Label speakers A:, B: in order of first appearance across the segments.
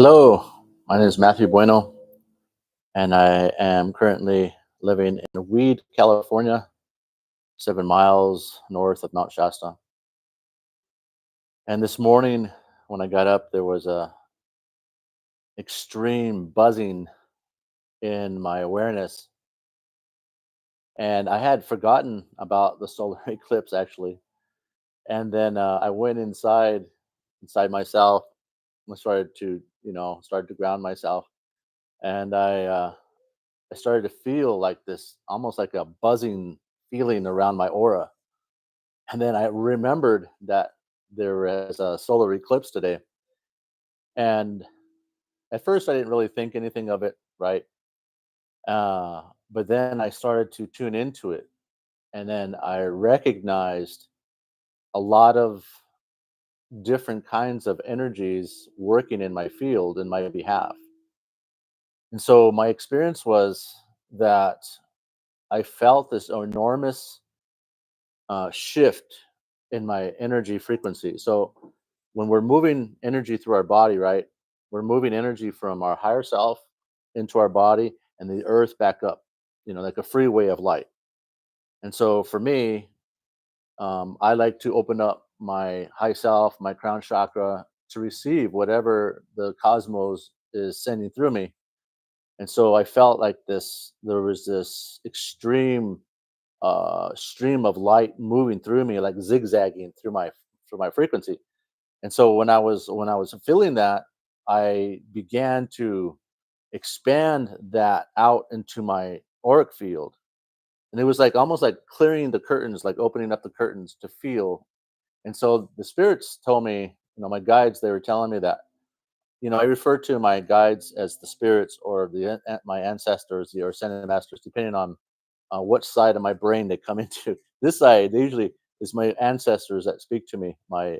A: Hello, my name is Matthew Bueno, and I am currently living in Weed, California, 7 miles north of Mount Shasta. And this morning, when I got up, there was a extreme buzzing in my awareness, and I had forgotten about the solar eclipse actually. And then I went inside myself, and started to, started to ground myself, and I started to feel like this, almost like a buzzing feeling around my aura. And then I remembered that there was a solar eclipse today. And at first, I didn't really think anything of it, right? But then I started to tune into it. And then I recognized a lot of different kinds of energies working in my field in my behalf. And so my experience was that I felt this enormous shift in my energy frequency. So when we're moving energy through our body, right, we're moving energy from our higher self into our body and the earth back up, like a freeway of light. And so for me, I like to open up my high self, my crown chakra, to receive whatever the cosmos is sending through me. And so I felt like there was this extreme stream of light moving through me, like zigzagging through my frequency. And so when I was feeling that, I began to expand that out into my auric field, and it was like almost like clearing the curtains, like opening up the curtains to feel. And so the spirits told me, my guides, they were telling me that, I refer to my guides as the spirits, or my ancestors, the ascended masters, depending on what side of my brain they come into. This side, they usually is my ancestors that speak to me, my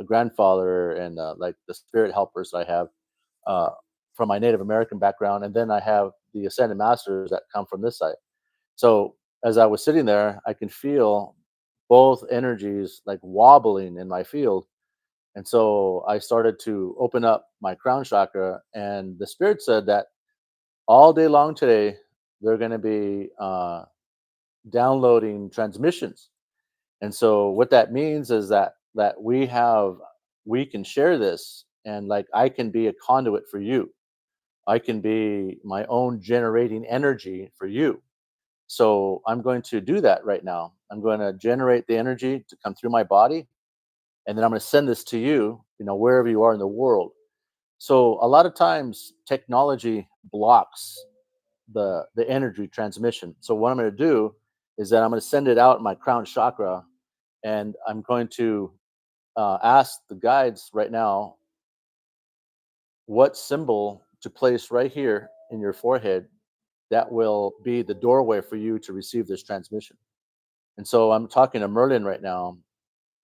A: grandfather, and like the spirit helpers that I have uh, from my Native American background, and then I have the ascended masters that come from this side. So as I was sitting there, I can feel both energies like wobbling in my field. And so I started to open up my crown chakra, and the spirit said that all day long today, they're going to be downloading transmissions. And so what that means is that we can share this, and like I can be a conduit for you. I can be my own generating energy for you. So I'm going to do that right now. I'm going to generate the energy to come through my body, and then I'm going to send this to you, wherever you are in the world. So a lot of times technology blocks the energy transmission. So what I'm going to do is that I'm going to send it out in my crown chakra, and I'm going to ask the guides right now what symbol to place right here in your forehead that will be the doorway for you to receive this transmission. And so I'm talking to Merlin right now,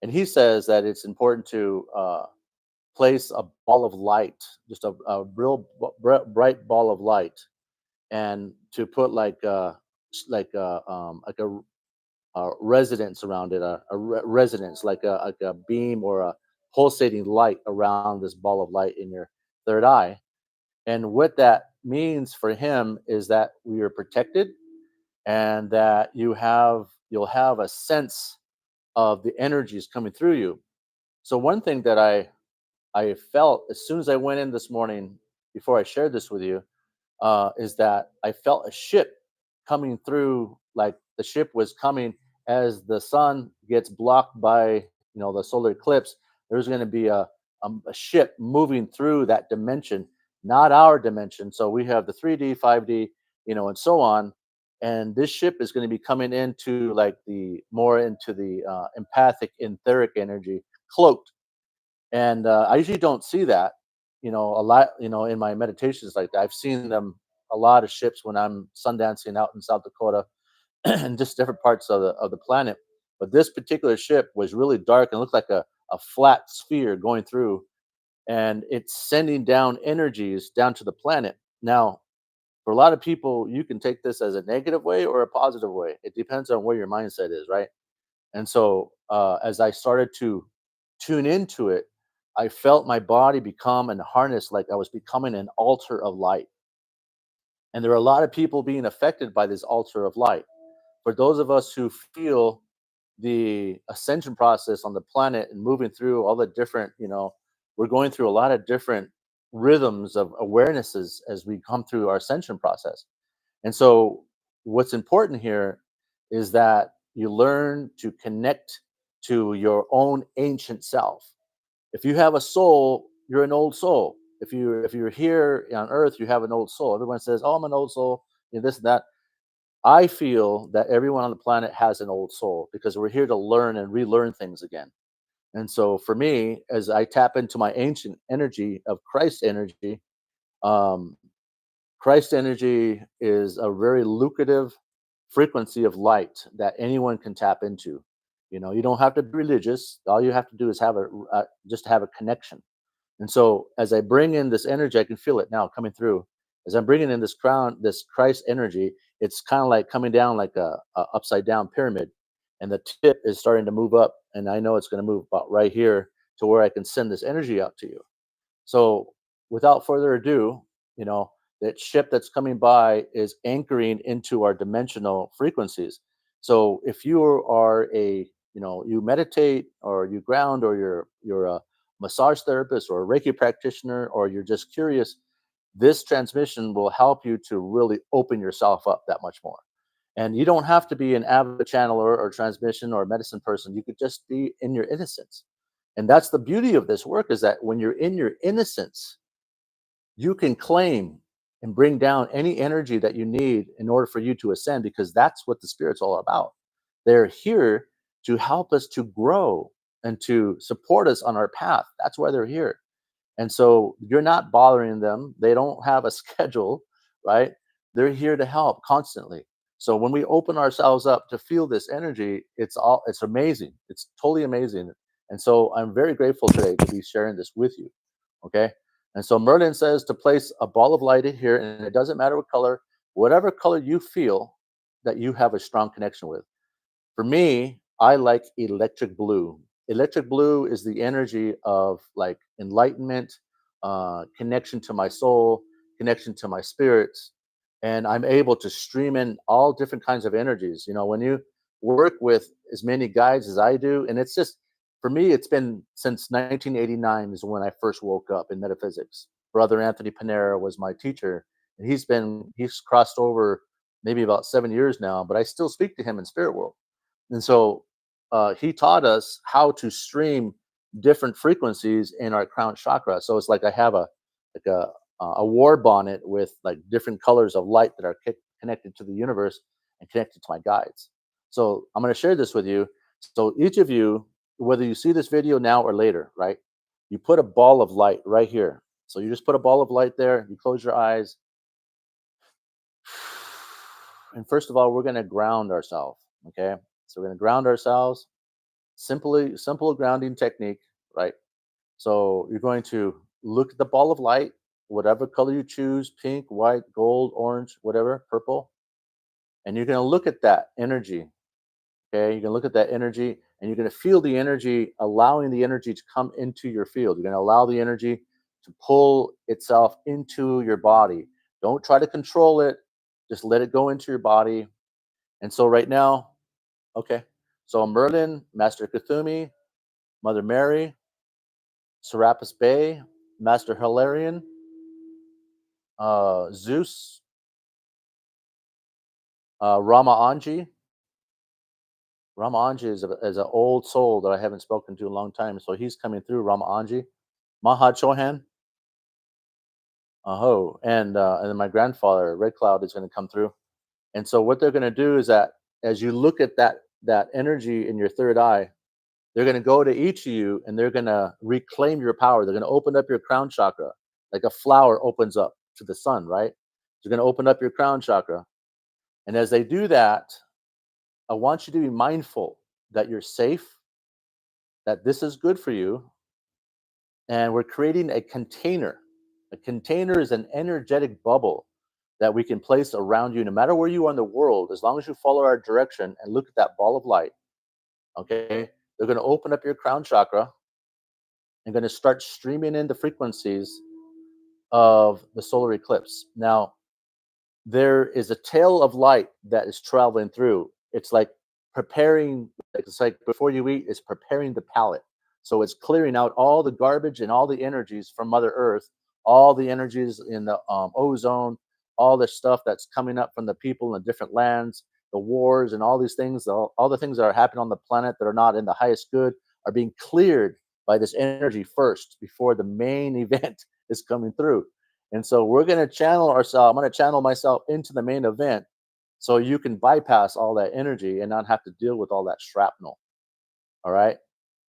A: and he says that it's important to place a ball of light, just a real bright ball of light, and to put like a residence around it, a residence, like a beam or a pulsating light around this ball of light in your third eye. And what that means for him is that we are protected, and that you'll have a sense of the energies coming through you. So one thing that I felt as soon as I went in this morning, before I shared this with you, is that I felt a ship coming through, like the ship was coming as the sun gets blocked by, the solar eclipse. There's going to be a ship moving through that dimension, not our dimension. So we have the 3D, 5D, and so on. And this ship is going to be coming into like the more into the empathic, etheric energy, cloaked. And I usually don't see that, a lot, in my meditations like that. I've seen them, a lot of ships, when I'm sundancing out in South Dakota and just different parts of the planet. But this particular ship was really dark and looked like a flat sphere going through, and it's sending down energies down to the planet. Now, for a lot of people, you can take this as a negative way or a positive way. It depends on where your mindset is, right? And so as I started to tune into it, I felt my body become and harness like I was becoming an altar of light. And there are a lot of people being affected by this altar of light. For those of us who feel the ascension process on the planet and moving through all the different, we're going through a lot of different rhythms of awarenesses as we come through our ascension process. And so, what's important here is that you learn to connect to your own ancient self. If you have a soul, you're an old soul. If you're here on Earth, you have an old soul. Everyone says, "Oh, I'm an old soul," this and that. I feel that everyone on the planet has an old soul because we're here to learn and relearn things again. And so, for me, as I tap into my ancient energy of Christ energy, um, Christ energy is a very lucrative frequency of light that anyone can tap into. You don't have to be religious. All you have to do is have just have a connection. And so, as I bring in this energy, I can feel it now coming through. As I'm bringing in this Christ energy, it's kind of like coming down like a upside down pyramid, and the tip is starting to move up, and I know it's going to move about right here to where I can send this energy out to you. So, without further ado, you know, that ship that's coming by is anchoring into our dimensional frequencies. So, if you are you meditate or you ground or you're a massage therapist or a Reiki practitioner or you're just curious, this transmission will help you to really open yourself up that much more. And you don't have to be an avid channeler or transmission or medicine person. You could just be in your innocence. And that's the beauty of this work is that when you're in your innocence, you can claim and bring down any energy that you need in order for you to ascend because that's what the spirit's all about. They're here to help us to grow and to support us on our path. That's why they're here. And so you're not bothering them. They don't have a schedule, right? They're here to help constantly. So when we open ourselves up to feel this energy, it's amazing. It's totally amazing. And so I'm very grateful today to be sharing this with you. Okay. And so Merlin says to place a ball of light in here, and it doesn't matter what color, whatever color you feel that you have a strong connection with. For me, I like electric blue. Electric blue is the energy of like enlightenment, connection to my soul, connection to my spirits, and I'm able to stream in all different kinds of energies. When you work with as many guides as I do, and it's just for me, it's been since 1989 is when I first woke up in metaphysics. Brother Anthony Panera was my teacher, and he's crossed over maybe about 7 years now, but I still speak to him in spirit world. And so he taught us how to stream different frequencies in our crown chakra. So it's like I have a war bonnet with like different colors of light that are connected to the universe and connected to my guides. So I'm going to share this with you. So each of you, whether you see this video now or later, right? You put a ball of light right here. So you just put a ball of light there. You close your eyes. And first of all, we're going to ground ourselves. Okay. So we're going to ground ourselves. Simple grounding technique, right? So you're going to look at the ball of light, whatever color you choose, pink, white, gold, orange, whatever, purple. And you're going to look at that energy. Okay. You're going to look at that energy and you're going to feel the energy, allowing the energy to come into your field. You're going to allow the energy to pull itself into your body. Don't try to control it. Just let it go into your body. And so right now, okay. So Merlin, Master Cthulhu, Mother Mary, Serapis Bey, Master Hilarion, Zeus, Rama Anji. Rama Anji is an old soul that I haven't spoken to in a long time, so he's coming through. Rama Anji, Maha Chohan, Aho, and then my grandfather Red Cloud is going to come through. And so what they're going to do is that as you look at that energy in your third eye, they're going to go to each of you and they're going to reclaim your power. They're going to open up your crown chakra like a flower opens up to the sun, right? They're going to open up your crown chakra. And as they do that, I want you to be mindful that you're safe, that this is good for you. And we're creating a container. A container is an energetic bubble that we can place around you no matter where you are in the world, as long as you follow our direction and look at that ball of light. Okay. They're going to open up your crown chakra and going to start streaming in the frequencies of the solar eclipse. Now, there is a tail of light that is traveling through. It's like preparing, it's like before you eat, it's preparing the palate. So it's clearing out all the garbage and all the energies from Mother Earth, all the energies in the ozone, all the stuff that's coming up from the people in different lands, the wars, and all these things, all the things that are happening on the planet that are not in the highest good are being cleared by this energy first before the main event is coming through. And so we're going to channel ourselves. I'm going to channel myself into the main event so you can bypass all that energy and not have to deal with all that shrapnel. All right.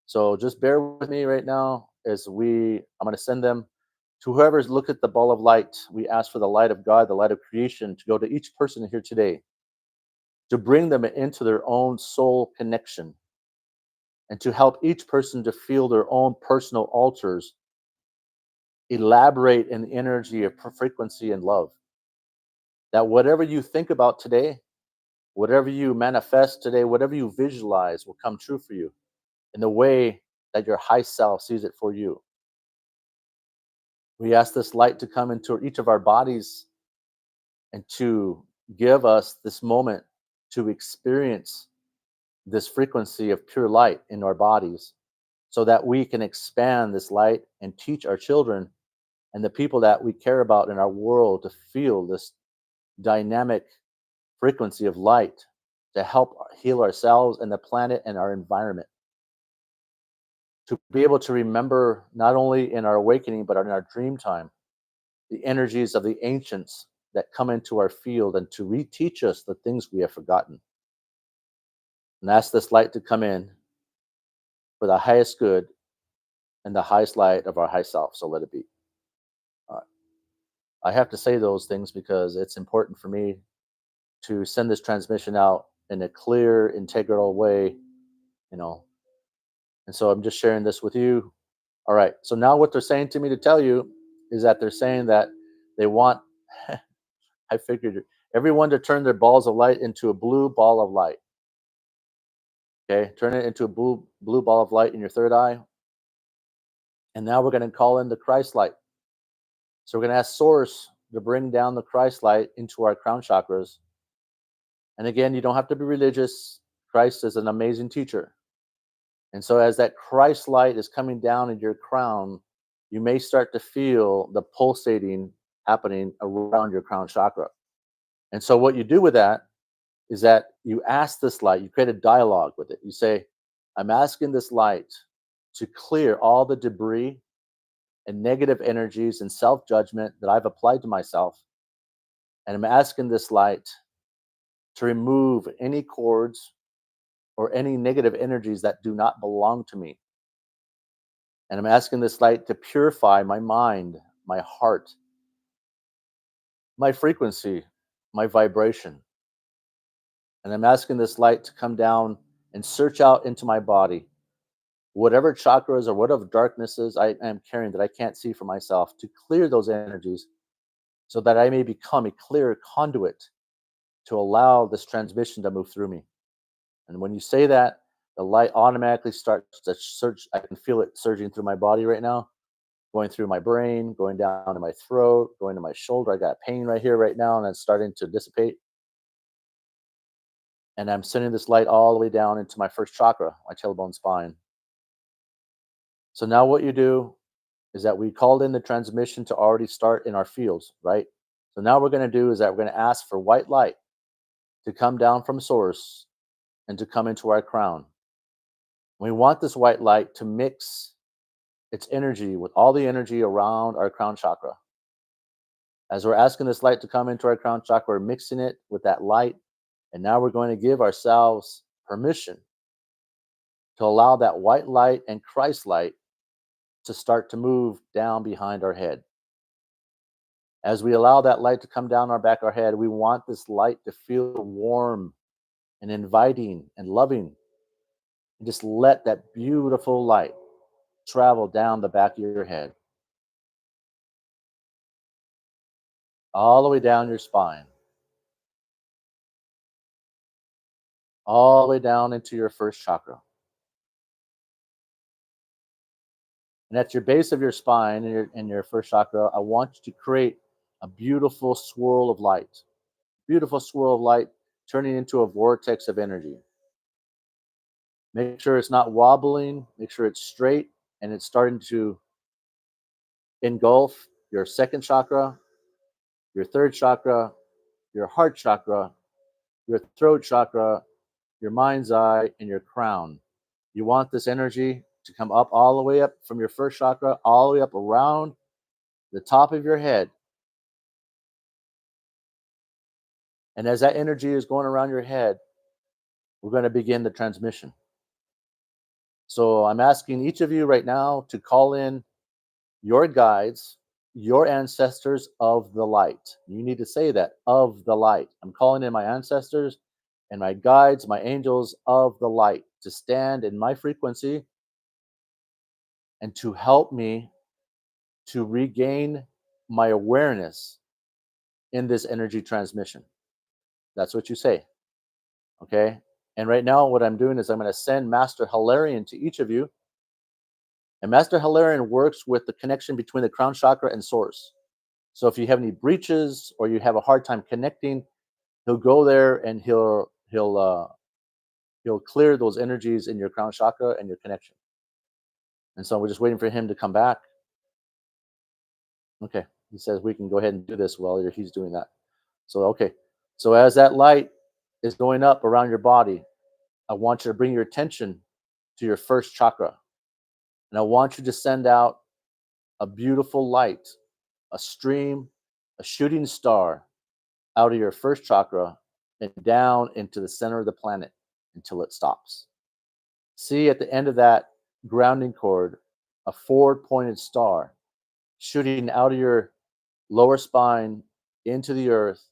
A: So just bear with me right now I'm going to send them to whoever's look at the ball of light. We ask for the light of God, the light of creation to go to each person here today to bring them into their own soul connection and to help each person to feel their own personal altars elaborate in the energy of frequency and love. That whatever you think about today, whatever you manifest today, whatever you visualize will come true for you in the way that your high self sees it for you. We ask this light to come into each of our bodies and to give us this moment to experience this frequency of pure light in our bodies so that we can expand this light and teach our children and the people that we care about in our world to feel this dynamic frequency of light to help heal ourselves and the planet and our environment. To be able to remember not only in our awakening, but in our dream time, the energies of the ancients that come into our field and to reteach us the things we have forgotten. And ask this light to come in for the highest good and the highest light of our high self. So let it be. Uh, I have to say those things because it's important for me to send this transmission out in a clear, integral way, you know. And so I'm just sharing this with you. All right. So now what they're saying to me to tell you is that they're saying that they want, I figured, everyone to turn their balls of light into a blue ball of light. Okay. Turn it into a blue ball of light in your third eye. And now we're going to call in the Christ light. So we're going to ask Source to bring down the Christ light into our crown chakras. And again, you don't have to be religious. Christ is an amazing teacher. And so as that Christ light is coming down in your crown, you may start to feel the pulsating happening around your crown chakra. And so what you do with that is that you ask this light, you create a dialogue with it. You say, I'm asking this light to clear all the debris and negative energies and self-judgment that I've applied to myself. And I'm asking this light to remove any cords or any negative energies that do not belong to me. And I'm asking this light to purify my mind, my heart, my frequency, my vibration. And I'm asking this light to come down and search out into my body, whatever chakras or whatever darknesses I am carrying that I can't see for myself, to clear those energies so that I may become a clear conduit to allow this transmission to move through me. And when you say that, the light automatically starts to surge. I can feel it surging through my body right now, going through my brain, going down to my throat, going to my shoulder. I got pain right here, right now, and it's starting to dissipate. And I'm sending this light all the way down into my first chakra, my tailbone spine. So now what you do is that we called in the transmission to already start in our fields, right? So now we're going to do is that we're going to ask for white light to come down from source and to come into our crown. We want this white light to mix its energy with all the energy around our crown chakra. As we're asking this light to come into our crown chakra, we're mixing it with that light. And now we're going to give ourselves permission to allow that white light and Christ light to start to move down behind our head. As we allow that light to come down our back of our head, we want this light to feel warm and inviting and loving. And just let that beautiful light travel down the back of your head, all the way down your spine, all the way down into your first chakra. And at your base of your spine in your first chakra, I want you to create a beautiful swirl of light. Beautiful swirl of light turning into a vortex of energy. Make sure it's not wobbling, make sure it's straight and it's starting to engulf your second chakra, your third chakra, your heart chakra, your throat chakra, your mind's eye, and your crown. You want this energy to come up all the way up from your first chakra, all the way up around the top of your head. And as that energy is going around your head, we're going to begin the transmission. So I'm asking each of you right now to call in your guides, your ancestors of the light. You need to say that, of the light. I'm calling in my ancestors and my guides, my angels of the light, to stand in my frequency and to help me to regain my awareness in this energy transmission. That's what you say. Okay. And right now, what I'm doing is I'm going to send Master Hilarion to each of you. And Master Hilarion works with the connection between the crown chakra and source. So if you have any breaches or you have a hard time connecting, he'll go there and he'll clear those energies in your crown chakra and your connection. And so we're just waiting for him to come back. Okay. He says we can go ahead and do this while he's doing that. So okay. So as that light is going up around your body, I want you to bring your attention to your first chakra. And I want you to send out a beautiful light, a stream, a shooting star out of your first chakra and down into the center of the planet until it stops. See at the end of that grounding cord a forward pointed star shooting out of your lower spine into the earth,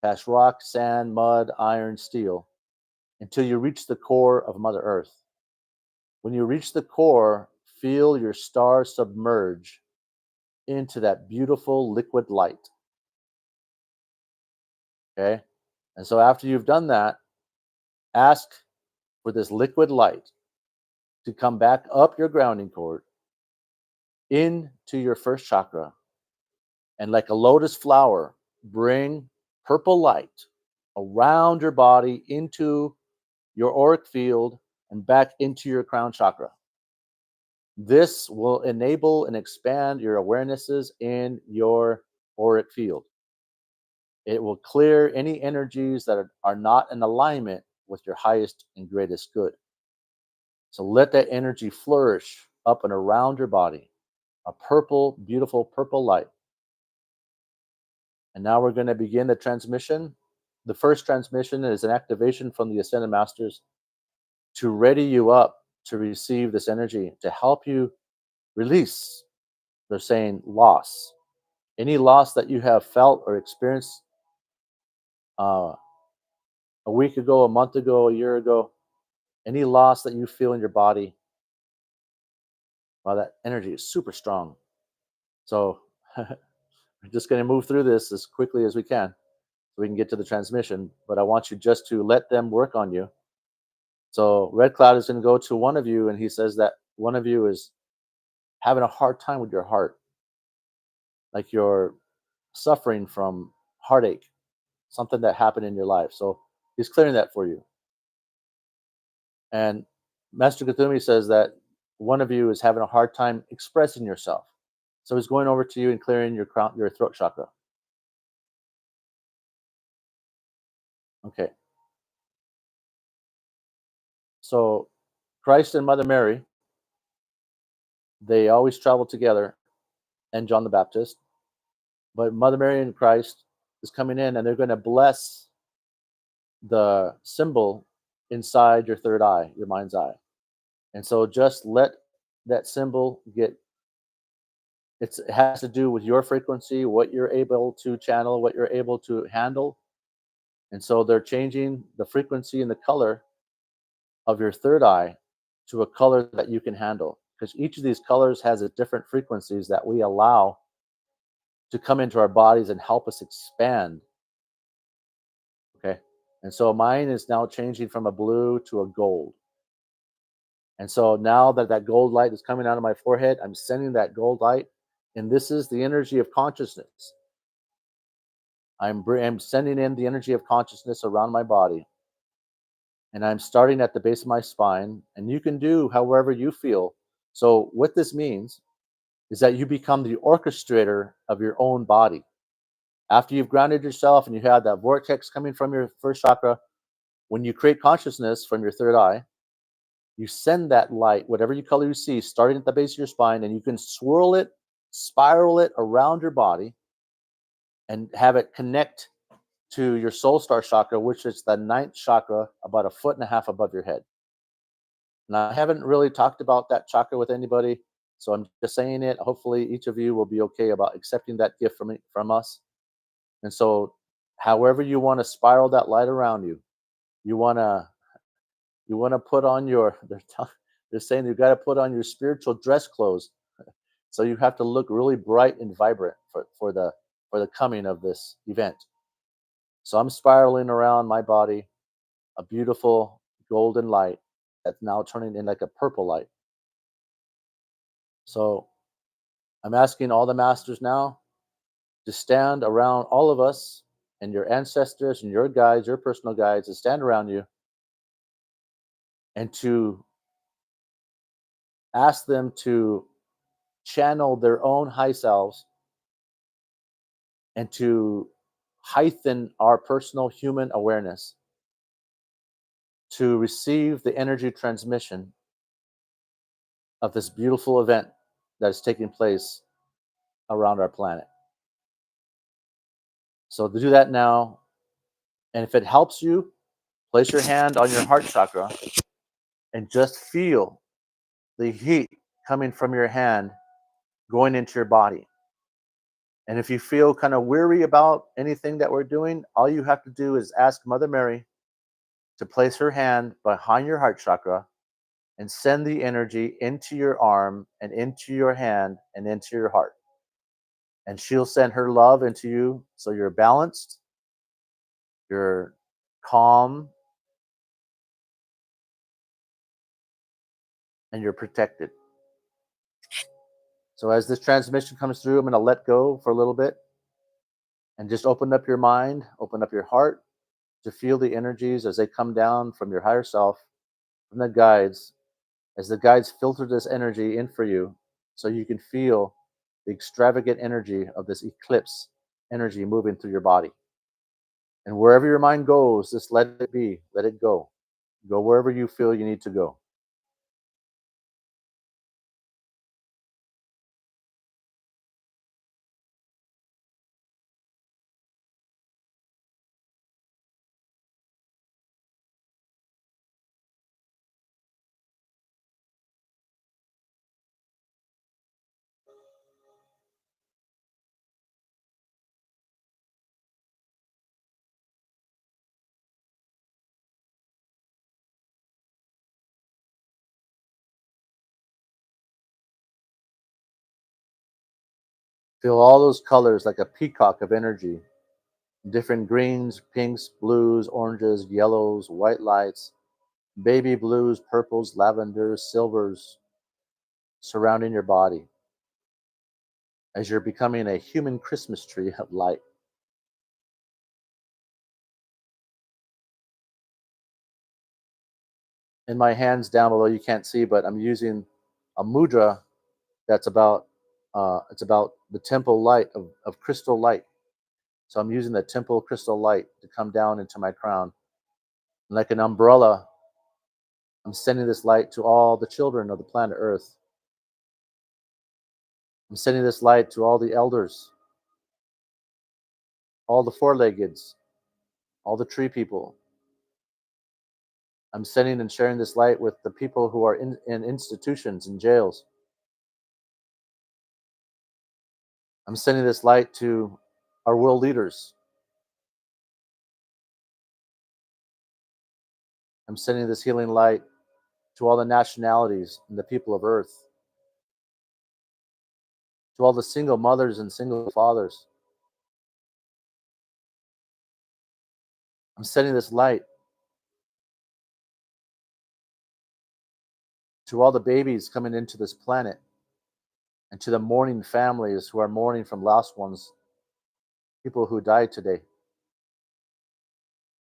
A: past rock, sand, mud, iron, steel, until you reach the core of Mother Earth. When you reach the core, feel your star submerge into that beautiful liquid light. Okay. And so after you've done that, ask for this liquid light to come back up your grounding cord into your first chakra. And like a lotus flower, bring purple light around your body into your auric field and back into your crown chakra. This will enable and expand your awarenesses in your auric field. It will clear any energies that are not in alignment with your highest and greatest good. So let that energy flourish up and around your body, a purple, beautiful purple light. And now we're going to begin the transmission. The first transmission is an activation from the Ascended Masters to ready you up to receive this energy, to help you release, they're saying, loss. Any loss that you have felt or experienced uh, a week ago, a month ago, a year ago, any loss that you feel in your body, well, that energy is super strong. So we're just going to move through this as quickly as we can so we can get to the transmission. But I want you just to let them work on you. So Red Cloud is going to go to one of you, and he says that one of you is having a hard time with your heart, like you're suffering from heartache, something that happened in your life. So he's clearing that for you. And Master Kathumi says that one of you is having a hard time expressing yourself. So he's going over to you and clearing your crown, your throat chakra. Okay. So Christ and Mother Mary, they always travel together, and John the Baptist. But Mother Mary and Christ is coming in, and they're going to bless the symbol inside your third eye, your mind's eye. And so just let that symbol get, it has to do with your frequency, what you're able to channel, what you're able to handle. And so they're changing the frequency and the color of your third eye to a color that you can handle, because each of these colors has a different frequencies that we allow to come into our bodies and help us expand. Okay. And so mine is now changing from a blue to a gold. And so now that that gold light is coming out of my forehead, I'm sending that gold light, and this is the energy of consciousness. I'm sending in the energy of consciousness around my body, and I'm starting at the base of my spine. And you can do however you feel. So what this means is that you become the orchestrator of your own body. After you've grounded yourself and you have that vortex coming from your first chakra, when you create consciousness from your third eye, you send that light, whatever you color you see, starting at the base of your spine, and you can swirl it, spiral it around your body, and have it connect to your soul star chakra, which is the ninth chakra, about a foot and a half above your head. Now, I haven't really talked about that chakra with anybody, so I'm just saying it. Hopefully, each of you will be okay about accepting that gift from us. And so, however you want to spiral that light around you, you want to put on your. They're saying you got to put on your spiritual dress clothes. So you have to look really bright and vibrant for the coming of this event. So I'm spiraling around my body a beautiful golden light that's now turning in like a purple light. So I'm asking all the masters now to stand around all of us and your ancestors and your guides, your personal guides, to stand around you and to ask them to channel their own high selves and to heighten our personal human awareness to receive the energy transmission of this beautiful event that is taking place around our planet. So to do that now, and if it helps you, place your hand on your heart chakra and just feel the heat coming from your hand going into your body. And if you feel kind of weary about anything that we're doing, all you have to do is ask Mother Mary to place her hand behind your heart chakra and send the energy into your arm and into your hand and into your heart. And she'll send her love into you so you're balanced, you're calm, and you're protected. So as this transmission comes through, I'm going to let go for a little bit and just open up your mind, open up your heart to feel the energies as they come down from your higher self, from the guides, as the guides filter this energy in for you so you can feel the extravagant energy of this eclipse energy moving through your body. And wherever your mind goes, just let it be, let it go. Go wherever you feel you need to go. Feel all those colors like a peacock of energy, different greens, pinks, blues, oranges, yellows, white lights, baby blues, purples, lavenders, silvers surrounding your body as you're becoming a human Christmas tree of light. In my hands down below, you can't see, but I'm using a mudra that's about it's about the temple light of crystal light. So I'm using the temple crystal light to come down into my crown. And like an umbrella, I'm sending this light to all the children of the planet Earth. I'm sending this light to all the elders, all the four-leggeds, all the tree people. I'm sending and sharing this light with the people who are in institutions and jails. I'm sending this light to our world leaders. I'm sending this healing light to all the nationalities and the people of Earth, to all the single mothers and single fathers. I'm sending this light To all the babies coming into this planet, and to the mourning families who are mourning from lost ones, people who died today.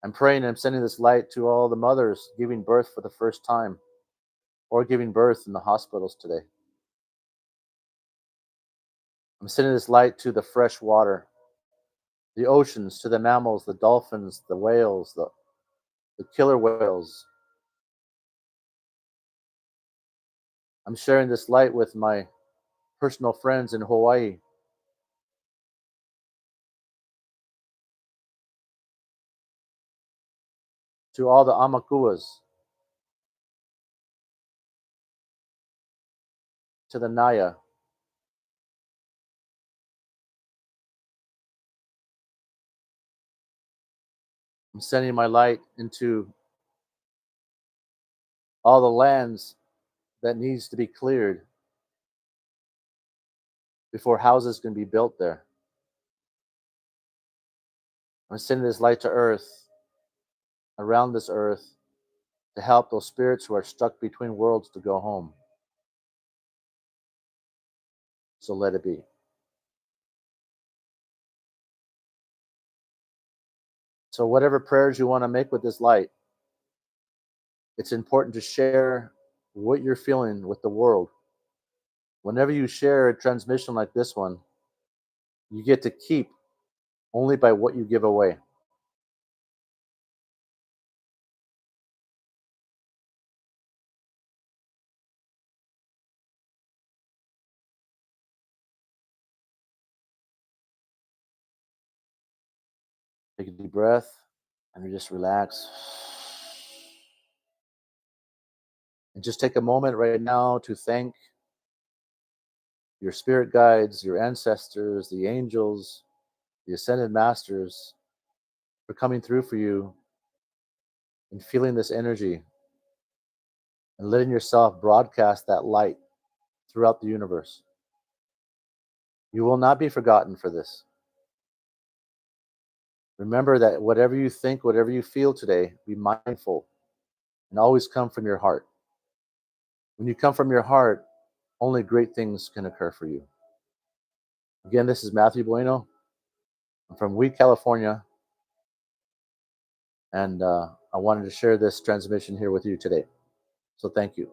A: I'm praying and I'm sending this light to all the mothers giving birth for the first time or giving birth in the hospitals today. I'm sending this light to the fresh water, the oceans, to the mammals, the dolphins, the whales, the killer whales. I'm sharing this light with my personal friends in Hawaii, to all the amakuas, to the Naya. I'm sending my light into all the lands that needs to be cleared before houses can be built there. I'm sending this light to earth, around this earth, to help those spirits who are stuck between worlds to go home. So let it be. So, whatever prayers you want to make with this light, it's important to share what you're feeling with the world. Whenever you share a transmission like this one, you get to keep only by what you give away. Take a deep breath and you just relax. And just take a moment right now to thank your spirit guides, your ancestors, the angels, the ascended masters for coming through for you and feeling this energy and letting yourself broadcast that light throughout the universe. You will not be forgotten for this. Remember that whatever you think, whatever you feel today, be mindful and always come from your heart. When you come from your heart, only great things can occur for you. Again, this is Matthew Bueno. I'm from Weed, California, and I wanted to share this transmission here with you today. So thank you.